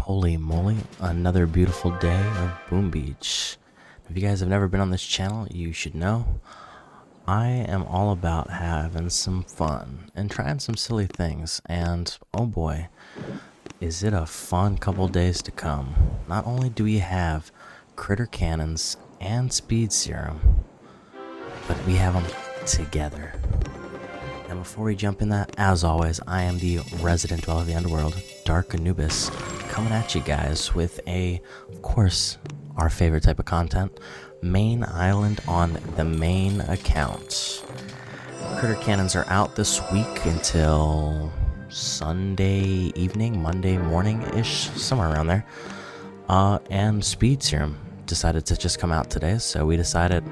Holy moly, another beautiful day of Boom Beach. If you guys have never been on this channel, you should know I am all about having some fun and trying some silly things, and oh boy, is it a fun couple days to come. Not only do we have critter cannons and speed serum, but we have them together. And before we jump in that, as always, I am the resident dweller of the underworld, Dark Anubis, coming at you guys with of course, our favorite type of content, main island on the main account. Critter cannons are out this week until Sunday evening, Monday morning-ish, somewhere around there. And speed serum decided to just come out today, so we decided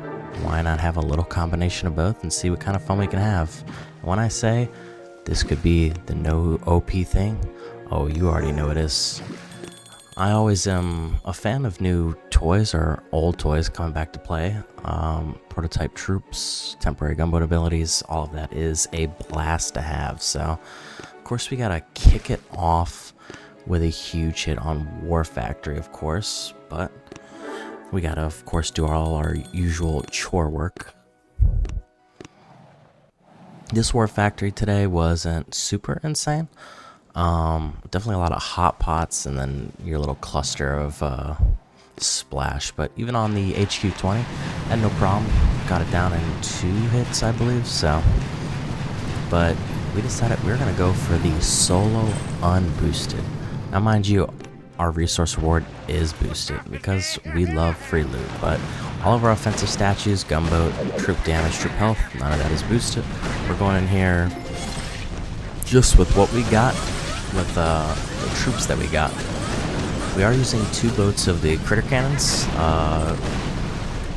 why not have a little combination of both and see what kind of fun we can have. When I say this could be the no OP thing, oh, you already know it is. I always am a fan of new toys or old toys coming back to play. Prototype troops, temporary gunboat abilities, all of that is a blast to have. So, of course, we gotta kick it off with a huge hit on War Factory, of course, but we gotta, of course, do all our usual chore work. This War Factory today wasn't super insane. Definitely a lot of hot pots and then your little cluster of splash. But even on the HQ-20, had no problem. Got it down in 2 hits, I believe. So, but we decided we were gonna go for the Solo-unboosted. Now, mind you, our resource reward is boosted because we love free loot, but all of our offensive statues, gunboat, troop damage, troop health, none of that is boosted. We're going in here just with what we got, with the troops that we got. We are using 2 boats of the critter cannons,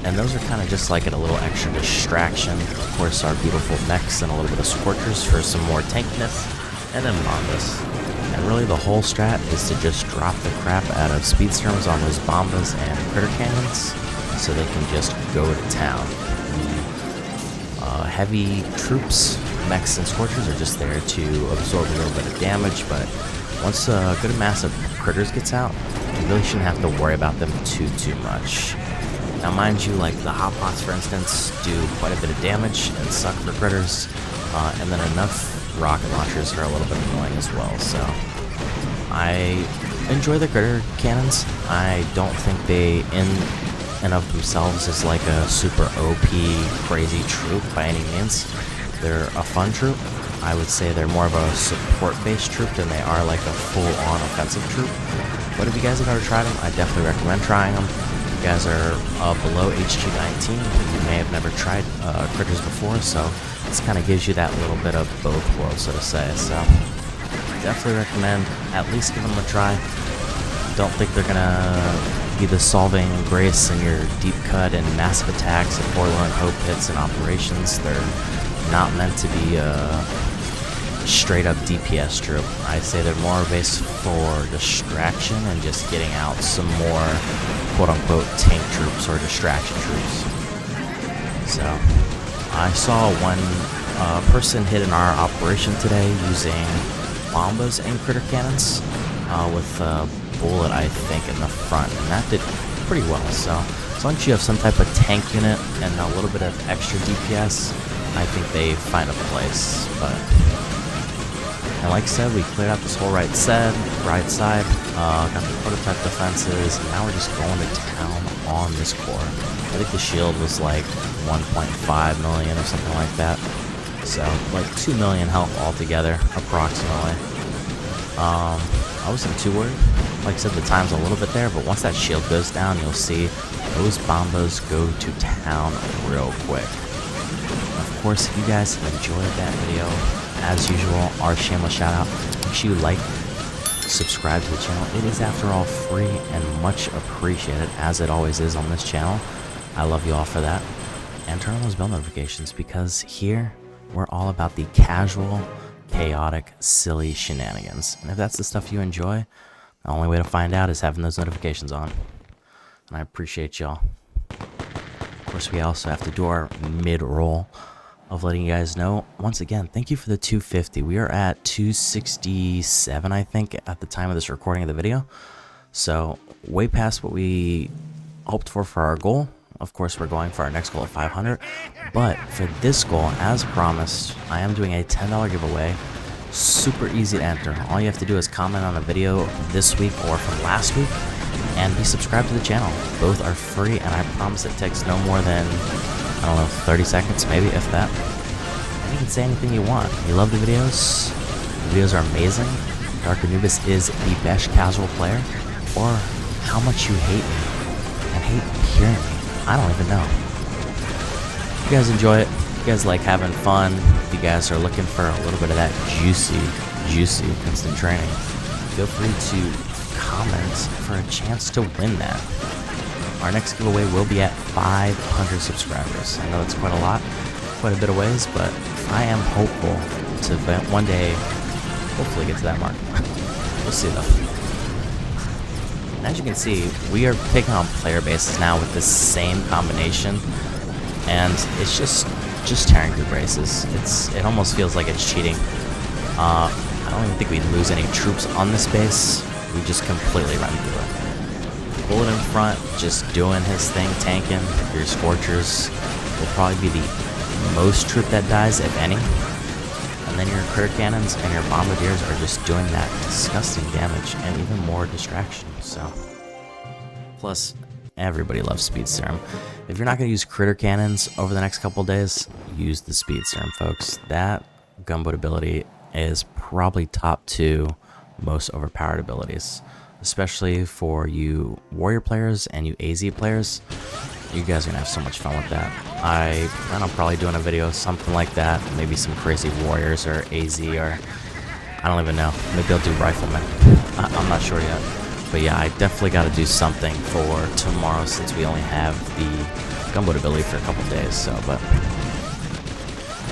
and those are kind of just like a little extra distraction. Of course, our beautiful mechs and a little bit of scorchers for some more tankiness, and then bombas. And really the whole strat is to just drop the crap out of speed serums on those bombas and critter cannons so they can just go to town. Heavy troops, mechs, and scorchers are just there to absorb a little bit of damage, but once a good mass of critters gets out, you really shouldn't have to worry about them too much. Now, mind you, like the hot pots, for instance, do quite a bit of damage and suck for critters, and then enough rocket launchers are a little bit annoying as well. So I enjoy the critter cannons. I don't think they in and of themselves is like a super OP crazy troop by any means. They're a fun troop. I would say they're more of a support based troop than they are like a full on offensive troop. But if you guys have never tried them, I definitely recommend trying them. If you guys are below HQ-19, you may have never tried critters before, so this kind of gives you that little bit of both worlds, so to say. So definitely recommend at least give them a try. Don't think they're gonna be the solving grace in your deep cut and massive attacks and forlorn hope hits and operations. They're not meant to be a straight up DPS troop. I'd say they're more based for distraction and just getting out some more quote unquote tank troops or distraction troops. So I saw one person hit in our operation today using bombas and critter cannons with a bullet, I think, in the front, and that did pretty well. So as long as you have some type of tank unit and a little bit of extra DPS, I think they find a place. But and like I said, we cleared out this whole right side, got the prototype defenses, and now we're just going to town on this core. I think the shield was like 1.5 million or something like that. So like 2 million health altogether, approximately. I wasn't too worried. Like I said, the time's a little bit there, but once that shield goes down, you'll see those bombas go to town real quick. Of course, if you guys have enjoyed that video, as usual, our shameless shout out, make sure you like, subscribe to the channel. It is, after all, free and much appreciated, as it always is on this channel. I love you all for that. And turn on those bell notifications, because here we're all about the casual, chaotic, silly shenanigans. And if that's the stuff you enjoy, the only way to find out is having those notifications on. And I appreciate y'all. Of course, we also have to do our mid-roll of letting you guys know. Once again, thank you for the 250. We are at 267, I think, at the time of this recording of the video. So way past what we hoped for our goal. Of course, we're going for our next goal of 500. But for this goal, as promised, I am doing a $10 giveaway. Super easy to enter. All you have to do is comment on a video this week or from last week and be subscribed to the channel. Both are free, and I promise it takes no more than, I don't know, 30 seconds, maybe, if that. And you can say anything you want. You love the videos? The videos are amazing. Dark Anubis is the best casual player. Or how much you hate me and hate hearing me. I don't even know. If you guys enjoy it, if you guys like having fun, if you guys are looking for a little bit of that juicy instant training, feel free to comment for a chance to win that. Our next giveaway will be at 500 subscribers. I know it's quite a lot, quite a bit of ways, but I am hopeful to one day hopefully get to that mark. We'll see though. And as you can see, we are taking on player bases now with this same combination, and it's just tearing through braces. It almost feels like it's cheating. I don't even think we lose any troops on this base. We just completely run through it. Bullet in front, just doing his thing, tanking. Your Scorchers will probably be the most troop that dies, if any. And then your critter cannons and your bombardiers are just doing that disgusting damage and even more distraction. So, plus everybody loves speed serum. If you're not going to use critter cannons over the next couple days, use the speed serum, folks. That gunboat ability is probably top 2 most overpowered abilities, especially for you warrior players and you AZ players. You guys are gonna have so much fun with that. I plan on probably doing a video, something like that. Maybe some crazy warriors or AZ, or I don't even know. Maybe I'll do riflemen. I'm not sure yet. But yeah, I definitely got to do something for tomorrow since we only have the gunboat ability for a couple days. So, but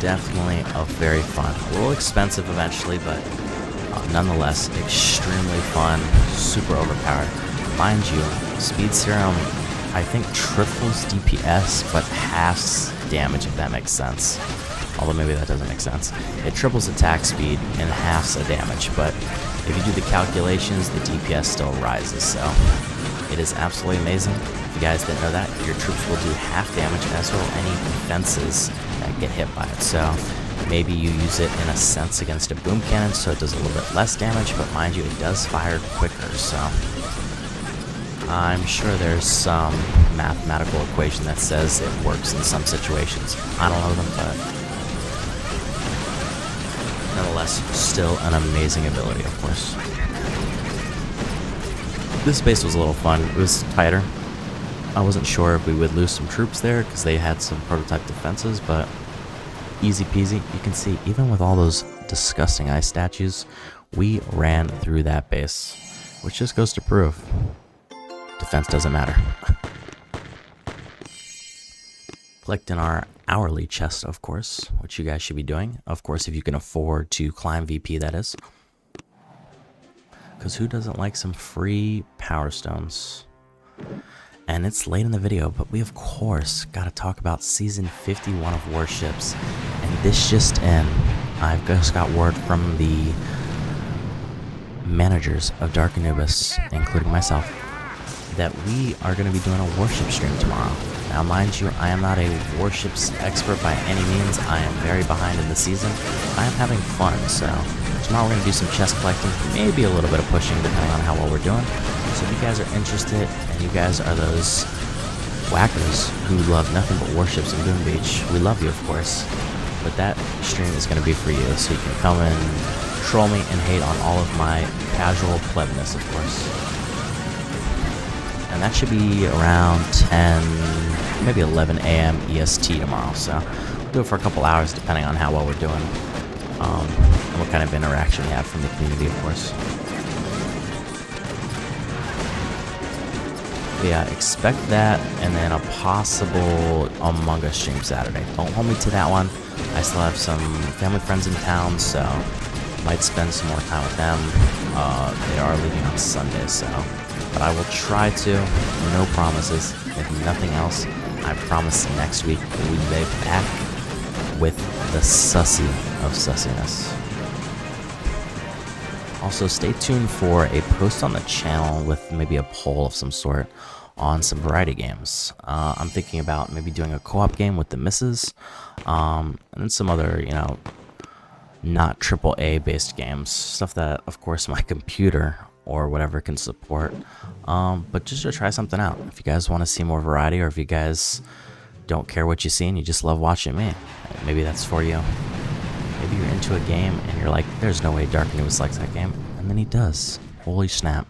definitely a very fun. A little expensive eventually, but nonetheless extremely fun. Super overpowered. Mind you, speed serum, I think triples DPS, but halves damage, if that makes sense. Although maybe that doesn't make sense. It triples attack speed and halves the damage, but if you do the calculations, the DPS still rises, so it is absolutely amazing. If you guys didn't know that, your troops will do half damage as well as any defenses that get hit by it. So maybe you use it in a sense against a boom cannon, so it does a little bit less damage, but mind you, it does fire quicker, so I'm sure there's some mathematical equation that says it works in some situations. I don't know them, but nonetheless, still an amazing ability, of course. This base was a little fun. It was tighter. I wasn't sure if we would lose some troops there because they had some prototype defenses, but easy peasy. You can see, even with all those disgusting ice statues, we ran through that base, which just goes to prove defense doesn't matter. Collecting our hourly chest, of course, which you guys should be doing. Of course, if you can afford to climb VP, that is. Because who doesn't like some free power stones? And it's late in the video, but we of course got to talk about season 51 of Warships. And this just in, I've just got word from the managers of Dark Anubis, including myself, that we are going to be doing a warship stream tomorrow. Now, mind you, I am not a warships expert by any means. I am very behind in the season. I am having fun, so tomorrow we're going to do some chest collecting, maybe a little bit of pushing depending on how well we're doing. So if you guys are interested, and you guys are those whackers who love nothing but warships and Boom Beach, we love you, of course. But that stream is going to be for you, so you can come and troll me and hate on all of my casual plebness, of course. And that should be around 10, maybe 11 a.m. EST tomorrow. So we'll do it for a couple hours depending on how well we're doing. And what kind of interaction we have from the community, of course. But yeah, expect that, and then a possible Among Us stream Saturday. Don't hold me to that one. I still have some family friends in town, so might spend some more time with them. They are leaving on Sunday, so... But I will try to, no promises. If nothing else, I promise next week we'll be back with the sussy of sussiness. Also, stay tuned for a post on the channel with maybe a poll of some sort on some variety games. I'm thinking about maybe doing a co-op game with the missus, and then some other, you know, not AAA based games, stuff that of course my computer or whatever can support, but just to try something out. If you guys want to see more variety, or if you guys don't care what you see and you just love watching me, maybe that's for you. Maybe you're into a game and you're like, there's no way Dark New likes that game, and then he does. Holy snap.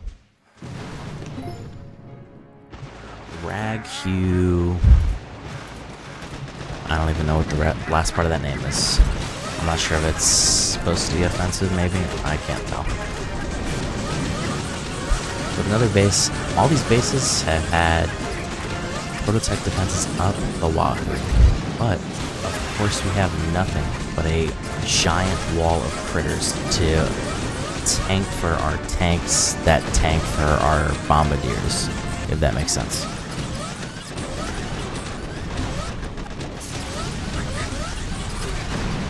Rag Hue, I don't even know what the last part of that name is. I'm not sure if it's supposed to be offensive, maybe. I can't tell. But another base, all these bases have had prototype defenses up the wahoo. But, of course, we have nothing but a giant wall of critters to tank for our tanks that tank for our bombardiers, if that makes sense.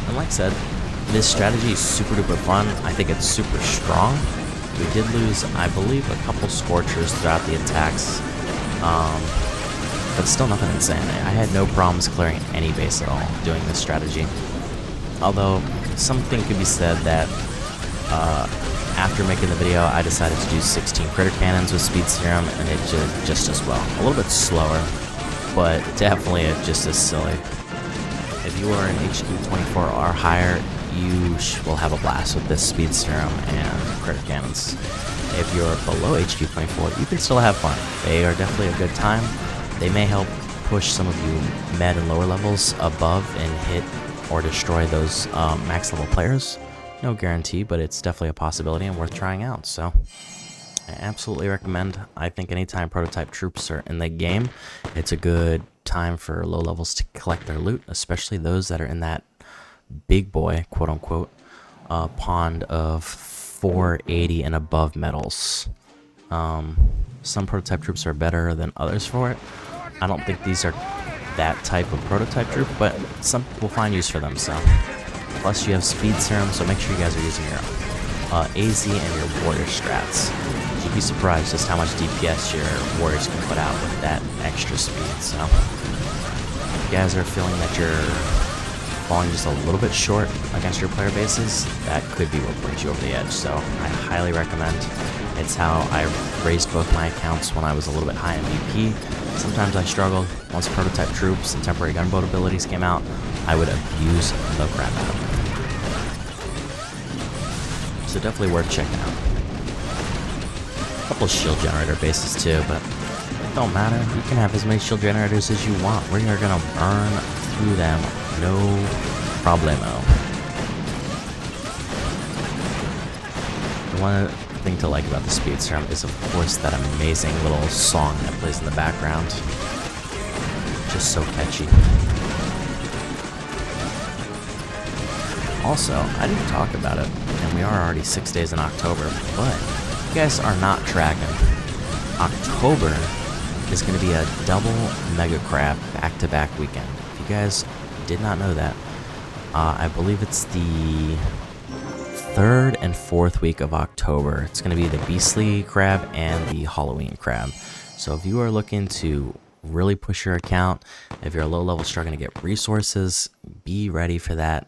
And like I said, this strategy is super duper fun. I think it's super strong. We did lose, I believe, a couple Scorchers throughout the attacks, but still nothing insane. I had no problems clearing any base at all doing this strategy. Although, something could be said that after making the video, I decided to do 16 critter cannons with speed serum, and it did just as well. A little bit slower, but definitely just as silly. If you are an HQ 24 or higher, you will have a blast with this speed serum and critter cannons. If you're below HQ 24, you can still have fun. They are definitely a good time. They may help push some of you med and lower levels above and hit or destroy those max level players. No guarantee, but it's definitely a possibility and worth trying out. So I absolutely recommend. I think anytime prototype troops are in the game, it's a good time for low levels to collect their loot, especially those that are in that big boy, quote unquote, pond of 480 and above medals. Some prototype troops are better than others for it. I don't think these are that type of prototype troop, but some will find use for them. So, plus you have speed serum, so make sure you guys are using your AZ and your warrior strats. You'd be surprised just how much DPS your warriors can put out with that extra speed. So, if you guys are feeling that you're falling just a little bit short against your player bases, that could be what brings you over the edge. So I highly recommend. It's how I raised both my accounts when I was a little bit high in VP. Sometimes I struggled. Once prototype troops and temporary gunboat abilities came out, I would abuse the crap out of them. So definitely worth checking out. A couple of shield generator bases too, but it don't matter. You can have as many shield generators as you want. We're gonna burn through them, no problemo. One thing to like about the speed serum is, of course, that amazing little song that plays in the background. Just so catchy. Also, I didn't talk about it, and we are already 6 days in October, but if you guys are not tracking, October is going to be a double Mega Crab back-to-back weekend. If you guys did not know that, I believe it's the 3rd and 4th week of October. It's going to be the Beastly Crab and the Halloween Crab. So if you are looking to really push your account, if you're a low level struggling to get resources, be ready for that.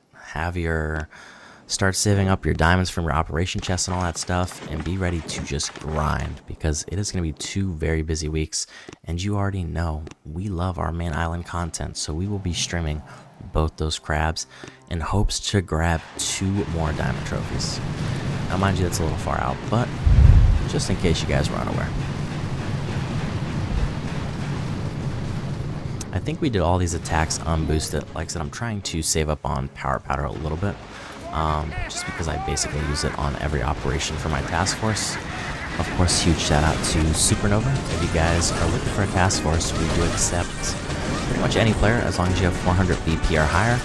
Start saving up your diamonds from your operation chest and all that stuff, and be ready to just grind, because it is going to be 2 very busy weeks, and you already know we love our main island content, so we will be streaming both those crabs in hopes to grab 2 more diamond trophies. Now mind you, that's a little far out, but just in case you guys were unaware. I think we did all these attacks unboosted. Like I said, I'm trying to save up on power powder a little bit, just because I basically use it on every operation for my task force. Of course, huge shout out to SuperNova. If you guys are looking for a task force, we do accept pretty much any player as long as you have 400 BP or higher.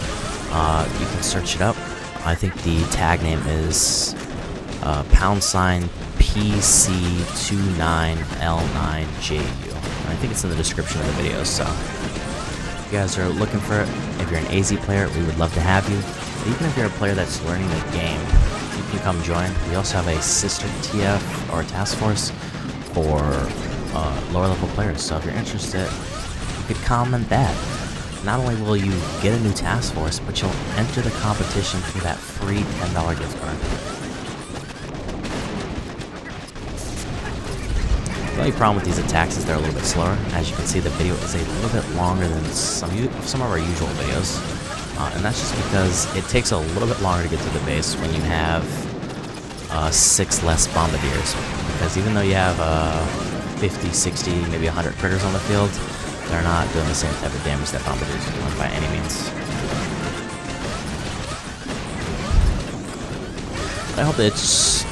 You can search it up. I think the tag name is # PC29L9JU. I think it's in the description of the video, so if you guys are looking for it, if you're an AZ player, we would love to have you. But even if you're a player that's learning the game, you can come join. We also have a sister TF or task force for lower level players. So if you're interested, you could comment that. Not only will you get a new task force, but you'll enter the competition for that free $10 gift card. The only problem with these attacks is they're a little bit slower. As you can see, the video is a little bit longer than some of our usual videos. And that's just because it takes a little bit longer to get to the base when you have 6 less bombardiers. Because even though you have 50, 60, maybe 100 critters on the field, they're not doing the same type of damage that bombardiers are doing by any means. I hope it's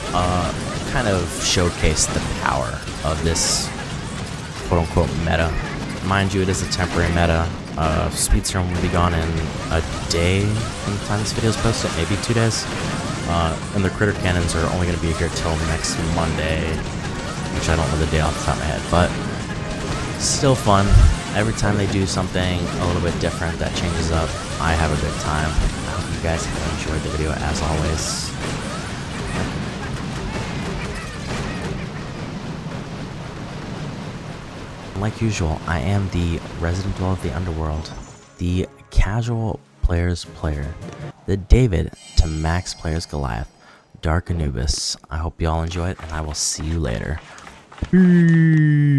kind of showcased the power of this quote-unquote meta. Mind you, it is a temporary meta. Speed serum will be gone in a day from the time this video is posted, maybe 2 days. And the critter cannons are only going to be here till next Monday, which I don't know the date off the top of my head, but still fun. Every time they do something a little bit different that changes up, I have a good time. I hope you guys have enjoyed the video as always. Like usual, I am the resident dweller of the underworld, the casual player's player, the David to max player's Goliath, Dark Anubis. I hope y'all enjoy it, and I will see you later. Peace.